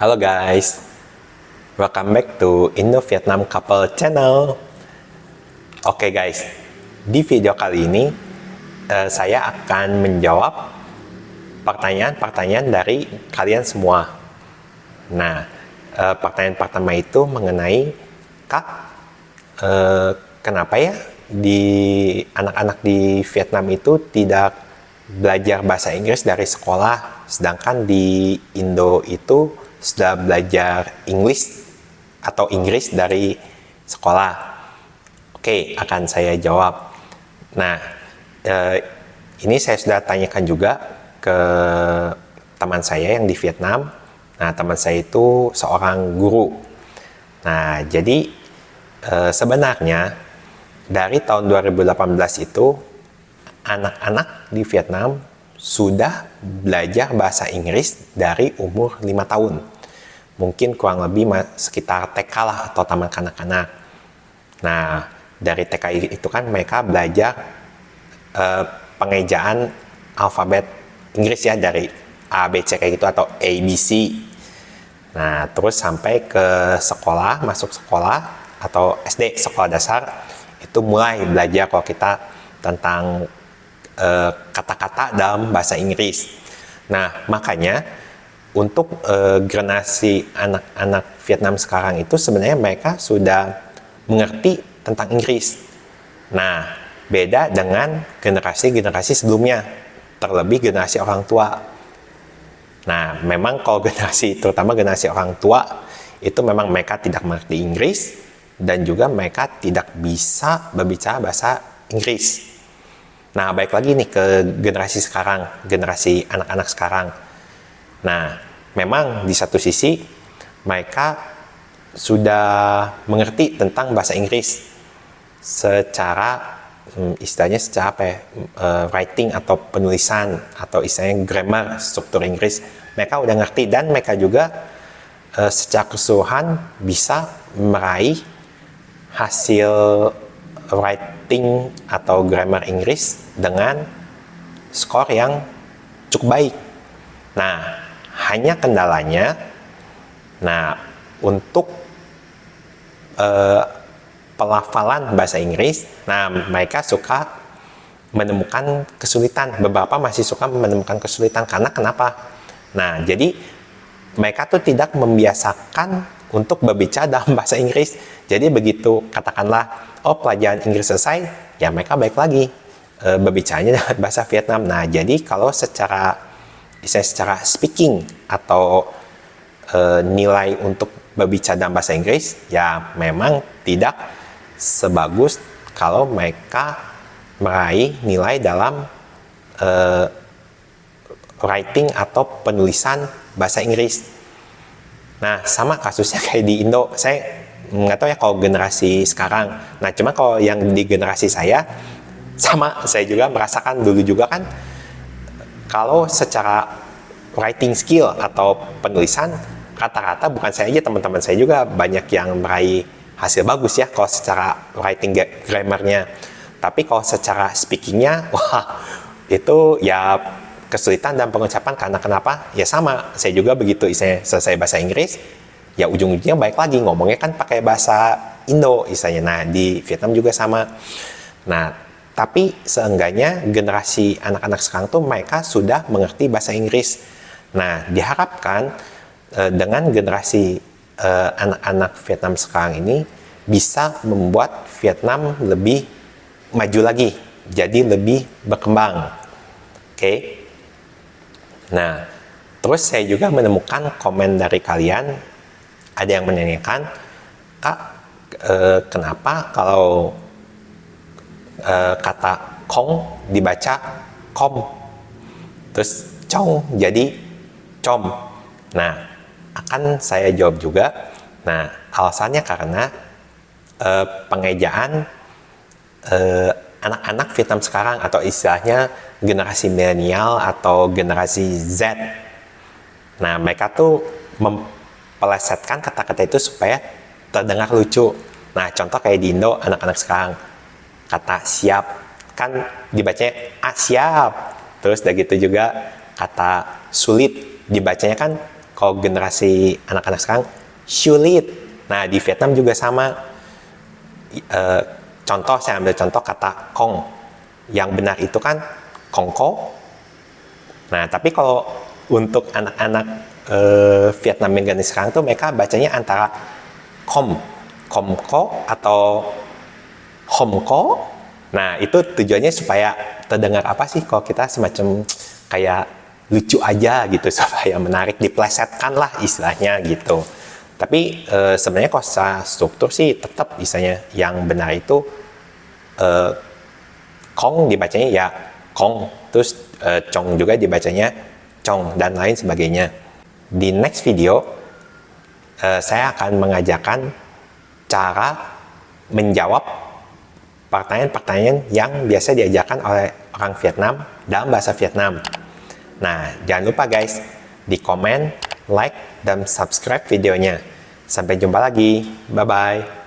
Halo guys, welcome back to Indo Vietnam Couple Channel. Oke guys, di video kali ini saya akan menjawab pertanyaan-pertanyaan dari kalian semua. Nah, pertanyaan pertama itu mengenai Kak, kenapa ya di anak-anak di Vietnam itu tidak belajar bahasa Inggris dari sekolah, sedangkan di Indo itu sudah belajar Inggris dari sekolah. Oke, akan saya jawab. Nah, ini saya sudah tanyakan juga ke teman saya yang di Vietnam. Nah, teman saya itu seorang guru. Nah, jadi sebenarnya dari tahun 2018 itu anak-anak di Vietnam sudah belajar bahasa Inggris dari umur 5 tahun. Mungkin kurang lebih sekitar TK lah atau taman kanak-kanak. Nah, dari TK itu kan mereka belajar pengejaan alfabet Inggris ya, dari A, B, C kayak gitu atau A, B, C. Nah, terus sampai ke sekolah, masuk sekolah atau SD, sekolah dasar, itu mulai belajar kalau kita tentang kata-kata dalam bahasa Inggris. Nah, makanya untuk generasi anak-anak Vietnam sekarang itu sebenarnya mereka sudah mengerti tentang Inggris. Nah, beda dengan generasi-generasi sebelumnya, terlebih generasi orang tua. Nah, memang kalau terutama generasi orang tua, itu memang mereka tidak mengerti Inggris dan juga mereka tidak bisa berbicara bahasa Inggris. Nah, balik lagi nih ke generasi sekarang, generasi anak-anak sekarang. Nah, memang di satu sisi mereka sudah mengerti tentang bahasa Inggris secara istilahnya secara apa ya, writing atau penulisan atau istilahnya grammar, struktur Inggris. Mereka udah ngerti dan mereka juga secara keseluruhan bisa meraih hasil writing atau grammar Inggris dengan skor yang cukup baik. Nah, hanya kendalanya, untuk pelafalan bahasa Inggris, mereka suka menemukan kesulitan. Beberapa masih suka menemukan kesulitan karena kenapa? Nah, jadi mereka tuh tidak membiasakan untuk berbicara dalam bahasa Inggris. Jadi begitu katakanlah, pelajaran Inggris selesai, ya mereka balik lagi berbicaranya dengan bahasa Vietnam. Nah, jadi kalau secara speaking atau nilai untuk berbicara dalam bahasa Inggris, ya memang tidak sebagus kalau mereka meraih nilai dalam writing atau penulisan bahasa Inggris. Nah, sama kasusnya kayak di Indo. Saya nggak tahu ya kalau generasi sekarang. Nah, cuma kalau yang di generasi saya, sama saya juga merasakan dulu juga kan, kalau secara writing skill atau penulisan, rata-rata bukan saya aja, teman-teman saya juga banyak yang meraih hasil bagus ya kalau secara writing grammarnya. Tapi kalau secara speakingnya, wah, itu ya kesulitan dan pengucapan. Karena kenapa? Ya sama, saya juga begitu. Istilahnya selesai bahasa Inggris, ya ujung-ujungnya baik lagi ngomongnya kan pakai bahasa Indo istilahnya. Nah, di Vietnam juga sama. Nah, tapi seenggaknya generasi anak-anak sekarang tuh mereka sudah mengerti bahasa Inggris. Nah, diharapkan dengan generasi anak-anak Vietnam sekarang ini bisa membuat Vietnam lebih maju lagi, jadi lebih berkembang. Oke. Nah, terus saya juga menemukan komen dari kalian, ada yang menanyakan, Kak, kenapa kalau kata kong dibaca kom, terus cong jadi com? Nah, akan saya jawab juga. Nah, alasannya karena pengejaan anak-anak Vietnam sekarang atau istilahnya generasi milenial atau generasi Z. Nah, mereka tuh mempelesetkan kata-kata itu supaya terdengar lucu. Nah, contoh kayak di Indo, anak-anak sekarang kata siap kan dibacanya siap. Terus udah gitu juga kata sulit dibacanya kan kalau generasi anak-anak sekarang, sulit. Nah, di Vietnam juga sama. Contoh, saya ambil contoh kata kong. Yang benar itu kan kongko. Nah, tapi kalau untuk anak-anak Vietnam yang generasi sekarang tuh mereka bacanya antara komko atau homko. Nah, itu tujuannya supaya terdengar apa sih kalau kita semacam kayak lucu aja gitu, supaya menarik, diplesetkan lah istilahnya gitu. Tapi sebenarnya kalau secara struktur sih tetap misalnya yang benar itu kong dibacanya ya kong, terus cong juga dibacanya cong, dan lain sebagainya. Di next video, saya akan mengajarkan cara menjawab pertanyaan-pertanyaan yang biasa diajarkan oleh orang Vietnam dalam bahasa Vietnam. Nah, jangan lupa guys, di komen, like, dan subscribe videonya. Sampai jumpa lagi. Bye-bye.